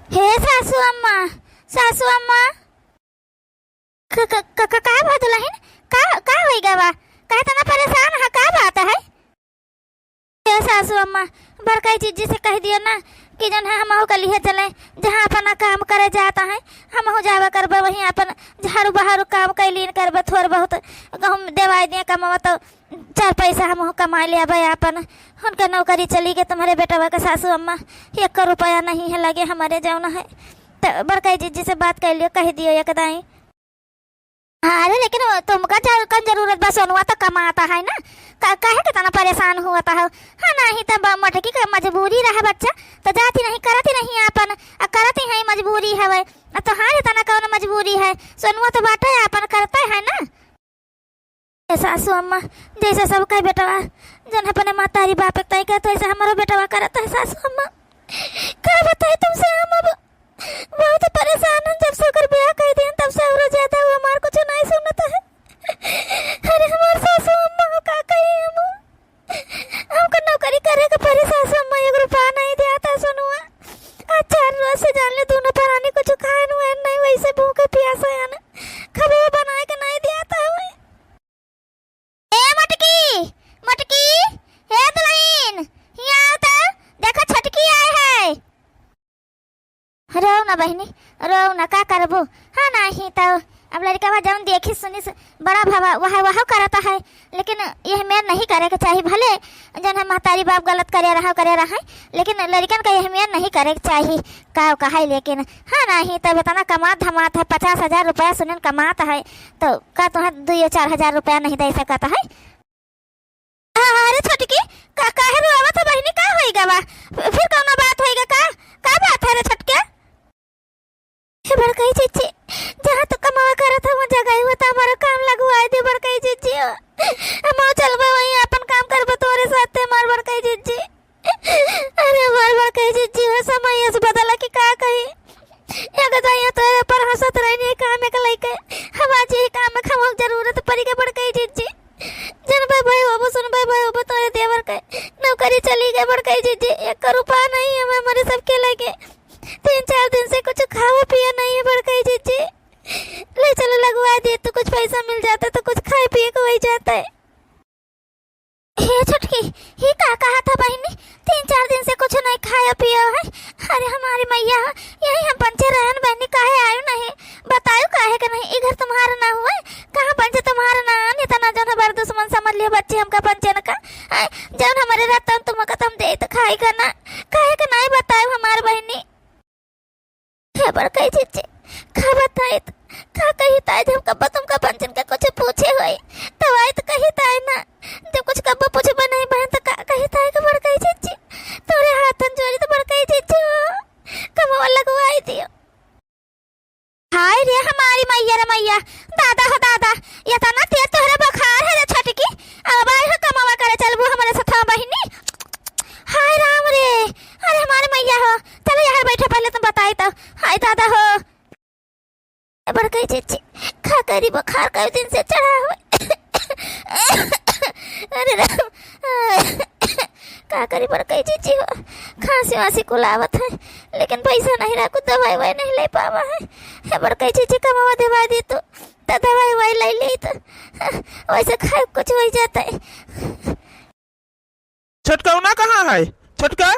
हे सासू अम्मा, सासू अम्मा, काय बात दुल्हन? का होई गवा? काय तना परेशान है? का बात है? हे सासू अम्मा, बड़काई जीजी से कह दियो ना कि जन है हम के लिए चले, जहाँ अपना काम करे जाता है हम हो जावा करबे, वहीं अपन झाड़ू बहारू काम कैलीन करबे, थोड़ बहुत गहूँ देवाई दिए कमावा तो 4 पैसा हम कमा लिया भाई। अपन उनका नौकरी चली गई, तुम्हारे बेटा का सासू अम्मा 1 रुपया नहीं है लगे हमारे जौना है। तो बड़काई जीजी से बात कर लियो, कह दियो एकदम। अरे लेकिन तुमका जरूरत बस सोनुआ तो कमाता है ना, काहे कितना परेशान हुआ था? हाँ नहीं तब मटकी का मजबूरी रहा बच्चा तो जाती नहीं करती नहीं अपन करती है, मजबूरी है वह तो। हाँ इतना कौन मजबूरी है? सोनुआ तो बाटा है अपन करता है ना। सासू अम्मा जैसे सब कई बेटवा जन अपने मातारी बाप तय का तो ऐसे हमारा बेटवा करता है। सासू अम्मा क्या बताए तुमसे, हम अब बहुत परेशान हैं। जब से कर ब्याह कर दिया तब से और ज्यादा वो हमार कुछ नहीं सुनता है। अरे हमारे सासू अम्मा का कही हमको नौकरी करे के परी। सासू अम्मा 1 रुपया नहीं दिया था सुनुआ। आज 4 रोज से जान ले दोनों प्राणी कुछ खाए नहीं, वैसे भूखे प्यासे है ना, खबे बनाए के नहीं दिया था। ए मटकी मटकी, हे दुल्हन यहाँ आता, देखो छटकी आए है। रो ना बहनी रो ना, का करबो? हाँ नहीं तो अब लड़का जौन देखी सुनी बड़ा भावा वह करता है, लेकिन यह मेर नहीं करे के चाहिए। भले जन हम महतारी बाप गलत करे रहा, लेकिन लड़कन का यह मेर नहीं करे के चाहिए का कहा। लेकिन हाँ नहीं तो इतना कमात धमात है, 50,000 रुपया सुनन कमाता है तो का तुम्हें 2-4 हजार रुपया नहीं दे सकता है? अरे छटकी का काहे रोवत है बहनी? का होइगा बा? फिर कौन बात होइगा? का बात है रे छटके? बड़काई जीजी जहाँ तो कमावा करा था वो जगह हुआ था, हमारा काम लगवाए दे बड़काई जीजी। हम चलबे वहीं अपन काम करबे तोरे साथ मार बड़काई जीजी। अरे मार बड़काई जीजी हो समय से बदला कि का कही एक जाइए तोरे पर हंसत रहनी काम के लेके। हम आज ही काम में खमक जरूरत पड़ी के बड़काई जीजी। जन भाई वो सुन भाई वो तोरे देवर के नौकरी चली गई बड़काई जीजी। 1 रुपया नहीं है हमारे सबके लेके, 3-4 दिन से कुछ खावा पिया नहीं है बड़काई जीजी। ले चलो लगवा दे तो कुछ पैसा मिल जाता तो कुछ खाए पिए को हो जाता है। हे छटकी ही का कहा था बहनी? 3-4 दिन से कुछ नहीं खाया पिया है। अरे हमारी मैया यही हम पंचे रहन बहनी, काहे आयो नहीं बतायो काहे के नहीं? इधर तुम्हारा ना हुआ कहाँ पंचे तुम्हारा ना आन, इतना जन हमारे दुश्मन समझ लियो बच्चे हमका पंचे न का जन हमारे रहता तुम तुम दे तो खाई का ना, काहे के नहीं बतायो हमारे बहनी? बड़काई जीजी का बताए का कही ताए जब कब्बा तुमका पंचन का कुछ पूछे हुए तो आए तो कही ताए ना, जब कुछ कब्बा पूछे नहीं बहन तो का कही ताए का बड़काई जीजी तोरे हाथन जोड़ी तो बड़काई जीजी कमावा लगवाई दियो। हाय रे हमारी मैया रे मैया, दादा हो दादा ये तना ते तोहरे बुखार है रे छटकी। अब आए हो कमावा करे चलबू हमारे साथ बहिनी। हाय राम रे, अरे हमारे मैया हो चलो यहाँ बैठो पहले तुम बताई तो। हाय दादा हो बड़काई जीजी खा करी बुखार कई दिन से चढ़ा हुआ। अरे राम का करी बड़काई जीजी हो, खांसी वासी कुलावत है लेकिन पैसा नहीं रखू, दवाई वाई नहीं ले पावा है। बड़काई जीजी कमावा दवा दी तो दवाई वाई ले ली तो वैसे खाए कुछ हो जाता है। छटका ना कहाँ है? छटका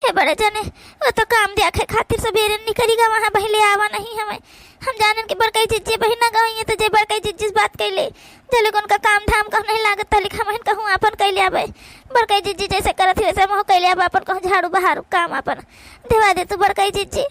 बड़े जने वो तो काम देखे खातिर सवेरे निकलेगा वहाँ पहले आवा नहीं हमें। हम जानन कि बड़काई जीजी बहिना गई है तो जे बड़काई जीजी से बात कैले चले उनका काम धाम कहूँ नहीं लागत लिखा हम कहूँ अपन कैले आवे। बड़काई जीजी जैसे करत है वैसे मोह कैले आवे, अपन कहूँ झाड़ू बहारू काम अपन देवा दे तू बड़काई जीजी।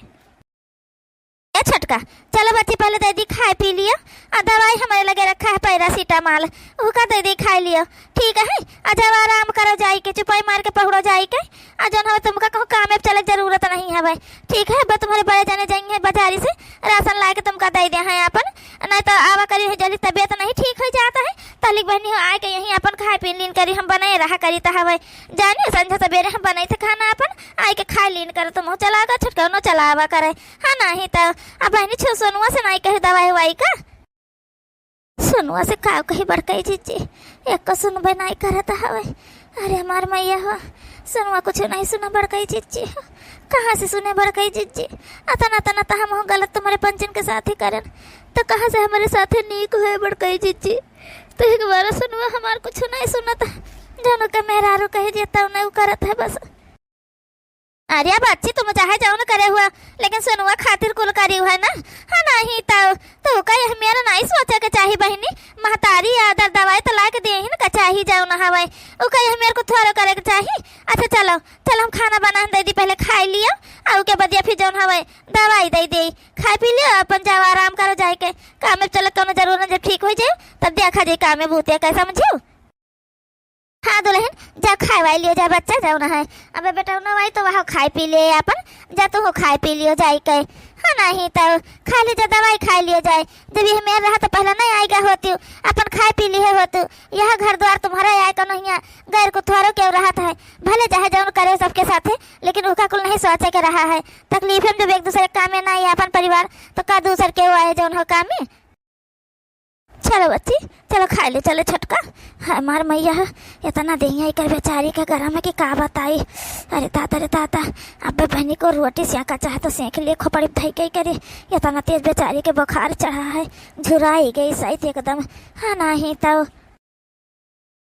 ए छटका चलो बच्ची पहले दे दी खाए पी लियो, दवाई हमारे लगे रखा है पैरासीटामॉल उसका दे दी खाई लियो ठीक है। जब आराम करो जाई के चुपाई मार के पहुड़ो जाई के जौन हो तुमका कहूँ काम में चले जरूरत नहीं है भाई ठीक है। बस तुम्हारे बड़े जाने जाएंगे बाजारी से राशन ला के तुमका दे दे हैं अपन, नहीं तो आवा करी है जल्दी तबीयत नहीं ठीक हो जाता है तलिक बहनी हो आए के यहीं अपन खाए पी लीन करी हम बनाए रहा करी तो हवे जानिए संझा सवेरे हम बनाई थे खाना अपन आए के खा लीन कर तुम चला गा छटका नो चलावा करे। हाँ नहीं तो अब बहनी छो सोनुआ से नहीं कहे दवाई वाई का। सोनुआ से का कही बड़काई जीजी एक को सुनबे नहीं करता हवे। अरे हमार मैया हो सोनुआ कुछ नहीं सुना बड़काई जीजी कहाँ से सुने बड़कई जिज्जी। अतना तना तो हम हो गलत तुम्हारे पंचन के साथ ही करन, तो कहाँ से हमारे साथ नीक हुए बड़कई जिज्जी। तो एक बार सुनवा, हमार कुछ नहीं सुनता, जानो का मेहरारू कहे देता नहीं करत है बस। अरे बच्ची तुम चाहे जाओ न करे हुआ, लेकिन सुनवा खातिर कुल करी हुआ है ना। हाँ नहीं तो कहे मेरा नहीं सोचे के चाहिए बहनी, महतारी आदर दवाई तो ला के दे ही ना चाहिए जाओ ना हवाई। वो कहे मेरे को थोड़ा करे के चाहिए। अच्छा चलो चलो हम खाना बना दे दी, पहले खाई लियो और के बदिया फिर जाओ हवाई दवाई दे दी, खाई पी लियो अपन जाओ आराम करो जाए के काम में। चलो कोनो जरूर न, जब ठीक हो जाए तब देखा जाए काम में भूतिया कैसा समझियो। हाँ दुल्हन जा खाए वाई लियो जा, बच्चा जाओ ना है। अबे बेटा ना भाई तो वहाँ खाई पी लिए अपन, जा तो हो खाई पी लियो जाए के। हाँ नहीं तो खा ली जा दवाई खाई लियो जाए। जब ये मेरे रहा तो पहले नहीं आएगा होती अपन खाई पी लिए होती। यह घर द्वार तुम्हारा आए का नहीं, गैर को थोड़ो क्यों रहा था। भले चाहे जाओ करे सबके साथ है, लेकिन उसका कुल नहीं सोचे के रहा है। तकलीफ है जब एक दूसरे काम में नहीं है अपन परिवार, तो का दूसरे क्यों आए जाओ हो काम में। चलो बच्ची चलो खा ले, चलो छटका। हमार मैया इतना देंगे कर बेचारी का गरम है कि का बताई। अरे ताता अब बहनी को रोटी सेका चाहे तो सेक लिए, खोपड़ी धई गई करे। इतना तेज बेचारी के बुखार चढ़ा है, झुराई गई सही एकदम। हाँ नहीं तो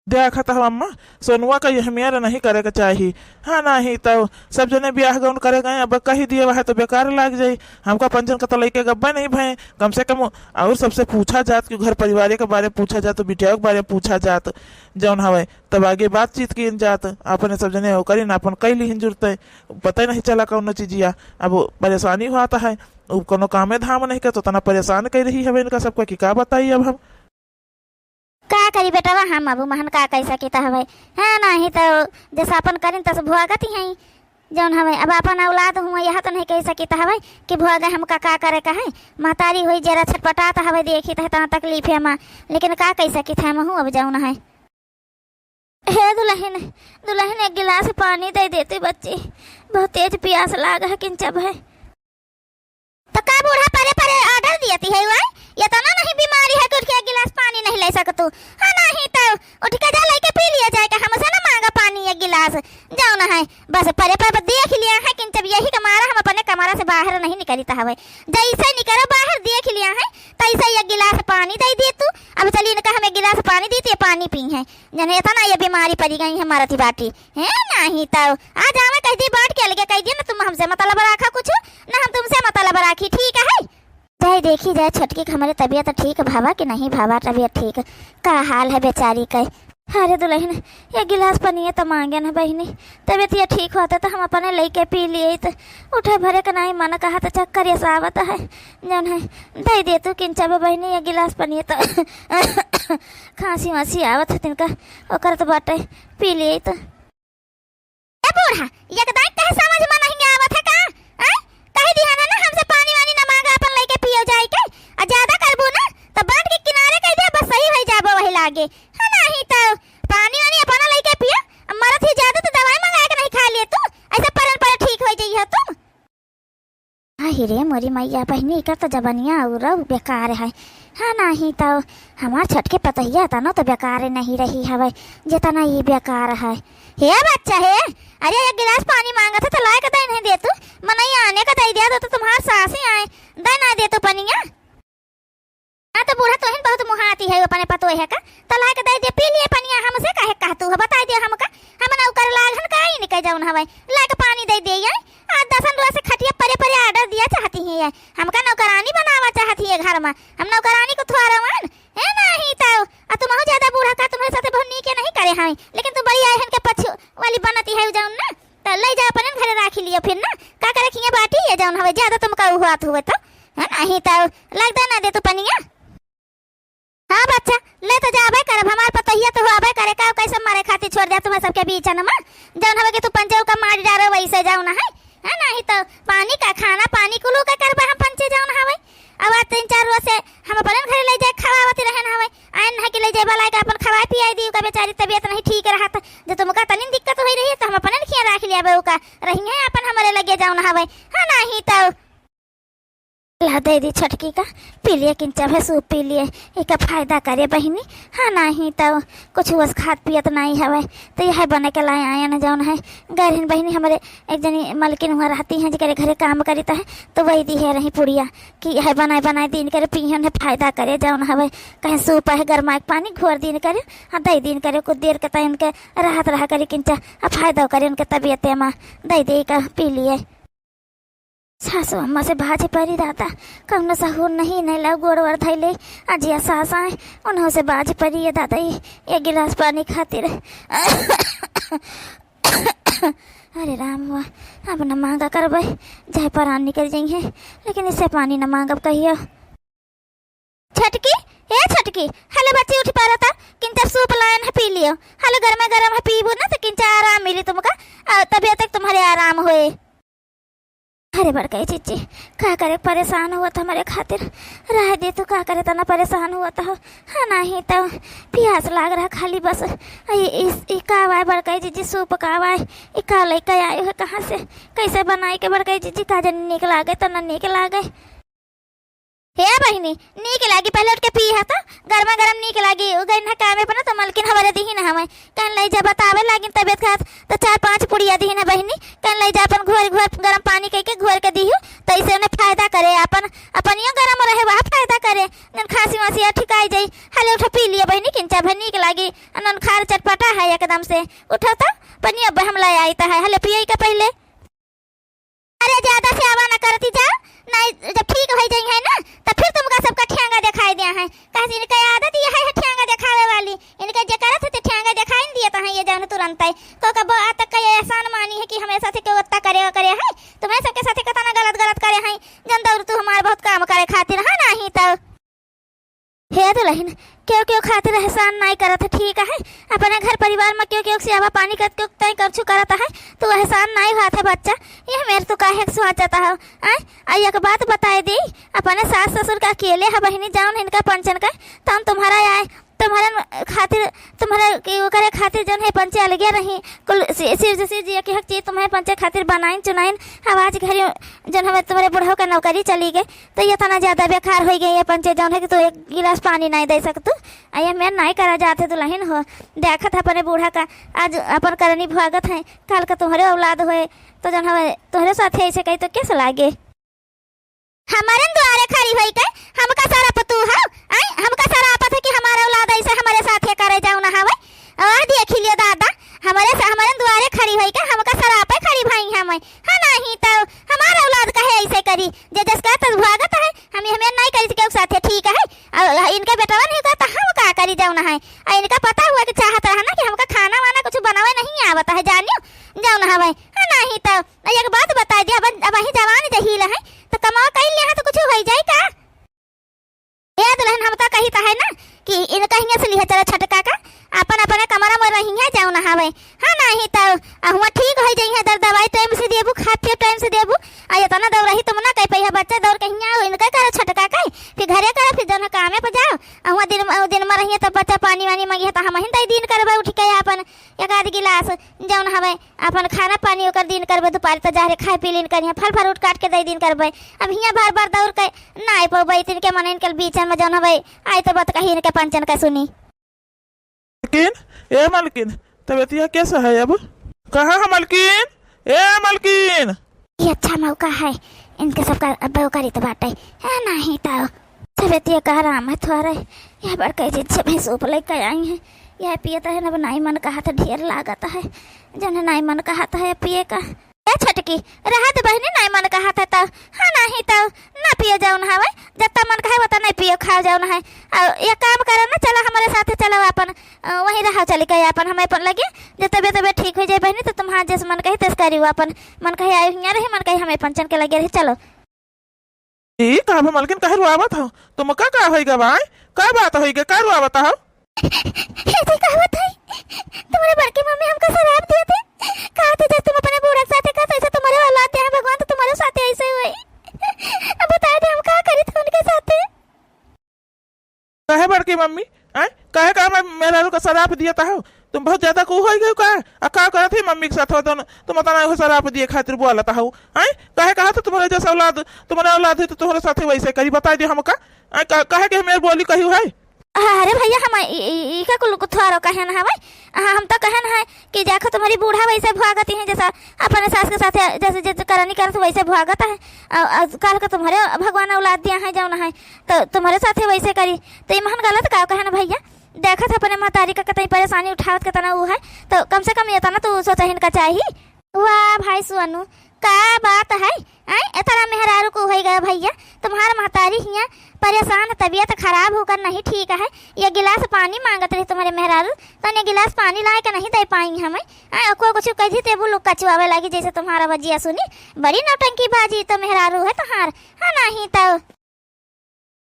देखा था अम्मा, सोनुआ का यह मेरा नहीं करे के चाहिए। हाँ नहीं तो सब जने ब्याह गौन करे गए, अब कही दिए वह तो बेकार लग जाये। हमका पंचन का तो लड़के गब्बा नहीं भय, कम से कम और सबसे पूछा जात कि घर परिवार के बारे में पूछा जात, बिटिया के बारे में पूछा जात जौन हवे, तब आगे बातचीत की जात। अपने सब जने हो करी अपन कैली हिन जुड़ते, पता ही नहीं चला कौन चीजिया। अब परेशानी होता है, कोनो कामे धाम नहीं कर तो तना परेशान कर रही है इनका सबको कि का बताइए अब हम का करी बेटा। हम अब महन का कैसा कहता हवे। है नहीं तो जैसा अपन करें तस भुआगत ही है जौन हवे। अब अपन औलाद हुआ यह तो नहीं कह सकता हवे कि भुआगा हमका का करे का है। महतारी हुई जरा छटपटाता हवे, देखी तो तना तकलीफ है माँ, लेकिन का कह सकता है महू अब जाऊन है। हे दुल्हन एक गिलास पानी दे देते बच्ची, बहुत तेज प्यास लाग है किंचब है। तो का बूढ़ा परे परे ऑर्डर दियती है वह, ये तो ना नहीं बीमारी है कि उठ के एक गिलास पानी नहीं ले सकतू। हाँ नहीं तो उठ के जा लेके पी लिया जाएगा, हमसे ना मांगा पानी एक गिलास जाओ ना है। बस परे पर देख लिया है कि जब यही कमारा हम अपने कमरा से बाहर नहीं निकलता हवे, जैसे निकलो बाहर देख लिया है तैसे एक गिलास पानी दे दे तू। अब चलिए इनका हमें गिलास पानी दी थी, पानी पी है जने था ना ये बीमारी पड़ी गई है हमारा थी बाटी है। नहीं तो आज हमें कह दी बांट के लगे कह दिया ना, तुम हमसे मतलब रखा कुछ ना हम तुमसे मतलब राखी, ठीक है। चाहे देखी जाए छटकी की हमारी तबीयत ठीक भावा कि नहीं भावा, तबीयत ठीक का हाल है बेचारी का। अरे दुल्हन एक गिलास पानी तो मांगे ना बहनी, तबीयत ये ठीक होता तो हम अपने लेके पी लिए। तो उठे भरे का नहीं मन कहा तो चक्कर ये आवत है जन है दे दे तू किंचा बहनी एक गिलास पानी। तो खांसी वासी आवत है तिनका ओकर तो बाटे पी लिए। तो बूढ़ा एकदम कहे समझ में नहीं आवत है का कह दिया ना हमसे पानी वानी ना मांगा अपन लेके पियो जाए के। आ ज्यादा करबो ना तो बाट के किनारे कह दे, बस सही हो जाबो वही लागे। हां नहीं तो पानी वानी अपन लेके पियो, मरत ही ज्यादा तो दवाई मंगा के नहीं खा लिए तू, ऐसे परन पर ठीक हो जाइए तुम। हाय रे मोरी मैया बहनी कर तो जबनिया और बेकार है। हाँ नहीं तो हमार छटके पतहिया था ना तो बेकार नहीं रही हवे जितना ये बेकार है। हे बच्चा है, अरे एक गिलास पानी मांगा था तो लाए का नहीं दे तू, मनैया आने का दे दिया तो तुम्हार सास ही आए दे ना दे तो पनिया। हाँ तो बूढ़ा तो बहुत मुहाती है अपने पतो है का, तो लाए का दे दे पी लिए पनिया। हमसे कहे कह तू बता दे हमका, हम ना कर लाग हन काई निकल जाऊन हवे लाए का पानी दे दे। आज दसन दुआ से खटिया परे परे ऑर्डर दिया चाहती है, हमका नौकरानी बनावा चाहती है घर में, हम नौकरानी को थोड़ा मान है नहीं तो तुम हो ज्यादा बूढ़ा का तुम्हारे साथ बहुत नीके नहीं करे हैं, लेकिन तुम बड़ी आयहन के पछ वाली बनती है जाऊन ना, तो ले जा अपन घरे राखी लियो फिर ना का करे खिया बाटी है जाऊन हवे ज्यादा तुमका हुआत हुए तो है नहीं तो लग दे ना दे तू पनिया। हाँ बच्चा ले तो जाबे करब, हमार पतहिया तो होबे करे का कैसे मारे खातिर छोड़ दिया तुम्हारे सबके बीच में जौन हवे कि तू पंचे का मार डारो वैसे जाऊन है नहीं तो पानी का खाना पानी कुलू का करबे हम पंचे जाऊन हवे। अब 3-4 रोज से हम अपन घर ले जाए खवावती रहन हवे, आइन है कि ले जाए भलाई का अपन खवाए पियाई दी का बेचारी तबीयत नहीं ठीक रहा था, जो तुमका तनी दिक्कत हो रही है तो हम अपन खिया राख लिया बे का रही है अपन हमारे लगे जाऊन हवे। हाँ नहीं तो ला दे दी छटकी का पी लिए किंचा भे सूप पी लिए एक फायदा करे बहिनी। हाँ नहीं तो कुछ बस खाद पियत नहीं हवे तो यह बने के लाए आया न जौन है गरहिन बहिनी हमारे एक जनी मलकिन हुआ रहती हैं जिकरे घरे काम करीता है तो वही दी है रही पुड़िया कि यह बनाए बनाए दिन करे पियन है फायदा करे जौन हवे कहीं सूप है गरमा पानी घोर दिन करे हाँ दई दिन करे कुछ देर के उनके राहत रहा करे किंचा फायदा करे उनके तबीयत माँ दई दे का पी लिए। सासू अम्मा से भाजी परी दाता कौन सहूर नहीं ला गोड़ वड़ थैले अजिया सास आए उन्हों से बाजी परी है दादा ये गिलास पानी खातिर। अरे राम हुआ अब न मांगा करबे जाए पर निकल जाइए लेकिन इससे पानी न मांगब कहियो। छटकी ए छटकी हेलो बच्ची उठ पा रहा था किंचा सूप लायन है पी लियो हेलो गर्मा गर्म है पीबू ना तो किंचा आराम मिली तुमका तबीयत तक तुम्हारे आराम होए। अरे बड़काई चीची क्या करे परेशान हुआ था हमारे खातिर रह दे तो क्या करे तना परेशान हुआ था हाँ नहीं तो प्यास लाग रहा खाली बस कावाय बड़काई चीची सूप कावाय का लेकर आए हो कहाँ से कैसे बनाई के बड़काई चीची का जन निक लागे तो न निक लागे हे बहिनी नीक लागी पहले उठ के पी है तो गर्मा गर्म नीक लागी उगई ना कामे पर तो मलकिन हमारे दी ना हमें कन लई जा बतावे लागिन तबियत खास तो 4-5 पुड़िया दी ना बहिनी कन लई जा अपन घोर घोर गर्म पानी कह के घोर के दीहु तो इसे उन्हें फायदा करे अपन अपनियो गर्म रहे वह फायदा करे नन खांसी वासी ठिकाई जाई हले उठ पी लिया बहिनी किंचा भर नीक लागी नन खार चटपटा है एकदम से उठो तो पनिया हमला आई है हले पिए का पहले। अरे ज्यादा से आवा ना करती जा नहीं जब ठीक हो जाई है ना तो फिर तुमका सबका ठेंगा दिखाई दिया है कहीं इनका आदत ये है ठेंगा दिखावे वाली इनका जे करत है ठेंगा दिखाई नहीं दिया तो है ये जान तुरंत है तो का बात तक ये एहसान मानी है कि हमें साथे क्यों गत्ता करे है तुम्हें सबके साथे कतना गलत गलत करे है जन दौर तू हमारे बहुत काम करे खातिर है नहीं तो हे दुल्हन क्यों क्यों खातिर एहसान नहीं करत है ठीक है अपने घर परिवार में क्यों क्यों सेवा पानी कर क्यों तय कर छु करता है तो एहसान नहीं हुआ था बच्चा ये मेरे तो काहे सोचता है आई एक बात बताए दी अपने सास ससुर का अकेले है बहिनी जाऊन इनका पंचन का तो हम तुम्हारा आए तुम्हारा खातिर तुम्हारा वो करे खातिर जन है पंचे अलगे रही कुल सिर जी की हक चीज तुम्हारे पंचे खातिर बनाइन चुनाइन आवाज घरी जन हमें तुम्हारे बुढ़ाओ का नौकरी चली गई तो ये तना ज्यादा बेकार हो गई ये पंचे जौन है कि तो एक गिलास पानी नहीं दे सकतू ये मैं नहीं करा जाते दुल्हन हो देखत है अपने बूढ़ा का आज अपन करनी भागत है कल का तुम्हारे औलाद होए तो जन हमें तुम्हारे साथ ऐसे कही तो कैसे लागे हमारे द्वारे खड़ी हुई के हमका सारा पतू है हमका सारा आपत है कि हमारा औलाद ऐसे हमारे साथ है करे जाऊ ना हवे और देख लियो दादा हमारे द्वारे खड़ी हुई के हमका सारा पे खड़ी भाई है मैं हां नहीं तो हमारा औलाद कहे ऐसे करी जे जसका तो भागत है हमें नहीं करी के साथ है ठीक है और इनके बेटा नहीं का तो हम का करी जाऊ ना है इनका पता हुआ कि चाहत रहा ना कि हमका खाना वाना कुछ बनावे नहीं आवत है जानियो जाऊ ना हवे हां नहीं तो एक बात बता दिया अब ही जवान जहील है तो कमा कहीं लिया तो कुछ हो जाए का ये दुल्हन हम तो कही है ना कि इन कहीं से लिया चला छटका का अपन अपने कमरा में रही है जाऊ ना हवे हाँ नहीं तो हुआ ठीक हो जाई है दर दवाई टाइम से देबू खाते टाइम से देबू आ तना दौड़ रही तुम ना कह पई है बच्चा दौड़ कहीं आओ इनका कर छटका का फिर घरे कर फिर जन कामे पे जाओ हुआ दिन में रही तो बच्चा पानी वानी मांगी तो हम ही दई दिन करबे उठ के अपन एक आध गिलास जाऊ ना हवे अपन खाना पानी ओकर दिन करबे दोपहर तो जारे खाए पी लेन करिया फल फ्रूट काट के दई दिन करबे अब हिया बार बार दौड़ के ना आई पबे तीन के मन इनके बीच में जन हवे आई तो बात कही इनके पंचन का सुनी मलकिन ए मलकिन तबीयत कैसा है अब कहाँ है मलकिन ए मलकिन ये अच्छा मौका है इनके सबका बेवकारी तो बाटे है नहीं तो तबीयत का आराम है थोड़ा यह बड़का चीज से भैंस ऊपर लेकर आई है यह पिए तो है ना नाई मन कहा था ढेर लागत है जन नाई मन कहा था पिए का छटकी रहा तो बहनी नहीं मन कहा था तो हाँ नहीं तो ना पियो जाओ ना हवे जब मन कहे बता नहीं पियो खाओ जाओ ना है ये काम करो ना चलो हमारे साथ चलो अपन वहीं रहा चली गए अपन हमें अपन लगे जब तबियत ठीक हो जाए बहनी तो तुम्हारा जैसे मन कहे तैस करी अपन मन कहे आई हुई रही मन कहे हमें पंचन के लगे रही चलो कहा मलकिन कह रुआवत हो तुम का होइगा भाई का बात होइगा का रुआवत हो ऐसे कहावत है तुम्हारे बड़की मम्मी हमको शराब दिए थे कहा थे जब तुम अपने बूढ़ा के साथ का ऐसे तुम्हारे औलाद हैं भगवान तो तुम्हारे साथ ऐसे हुए अब बता दे हम क्या करी थे उनके साथ कहे बड़की मम्मी कहे का मैं मेरा को शराब दिया था तुम बहुत ज्यादा को हो गए का करा थी मम्मी के साथ हो तुम तना शराब दिए खातिर बोला था कहे कहा तो तुम्हारे जो औलाद तुम्हारे औलाद है तो तुम्हारे साथ वैसे करी बता दे हमका कहे के मेरे बोली कही है। अरे भैया हम इका कुल थोरो कहन है भाई। हम तो कहन है कि देखो तुम्हारी बूढ़ा वैसे भागती है जैसा अपने सास के साथ जैसे जैसे करनी कर वैसे भागता है। कल का तुम्हारे भगवान औलाद दिया है जाना है तो तुम्हारे साथ वैसे करी तो ये महान गलत का कहन भैया। देखा था अपने महतारी का कतई परेशानी उठावत के तना वो है तो कम से कम ये तना तो सोचा का चाहिए। वाह भाई सोनू का बात है इतना मेहरारू को हो गया भैया। तुम्हारा महतारी हिया परेशान तबीयत खराब होकर नहीं ठीक है ये गिलास पानी मांगत रही तुम्हारे मेहरारू तो ये गिलास पानी लाए के नहीं दे पाएंगे हमें। को कुछ कही थे वो लोग कचुआवे लगी जैसे तुम्हारा बजिया सुनी बड़ी नौटंकी बाजी तो मेहरारू है तुम्हार है नहीं तो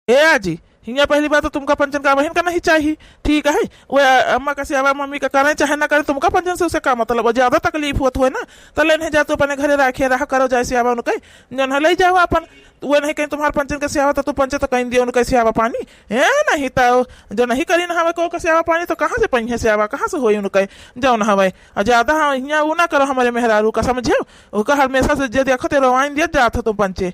ए आजी हिया पहली बात तो तुमका पंचन का बहन का नहीं चाहिए ठीक है। वो अम्मा का सेवा मम्मी का करे चाहे ना करे तुमका पंचन से उसे का मतलब ज्यादा तकलीफ होत हुए ना तो ले नहीं जाते अपने घरे रखे रहा करो जैसे आवा उनके जन ले जाओ अपन वो नहीं कहीं तुम्हारे पंचन के सेवा तो पंच तो कहीं दियो उनके सेवा पानी है नहीं तो जो नहीं करी ना हवे को सेवा पानी तो कहाँ से पही सेवा कहाँ से होई उनके जाओ ना हवे ज्यादा हिया वो ना करो हमारे मेहरारू का समझे वो हमेशा से जे देखो तो रवाइन दिया जात हो तुम पंचे।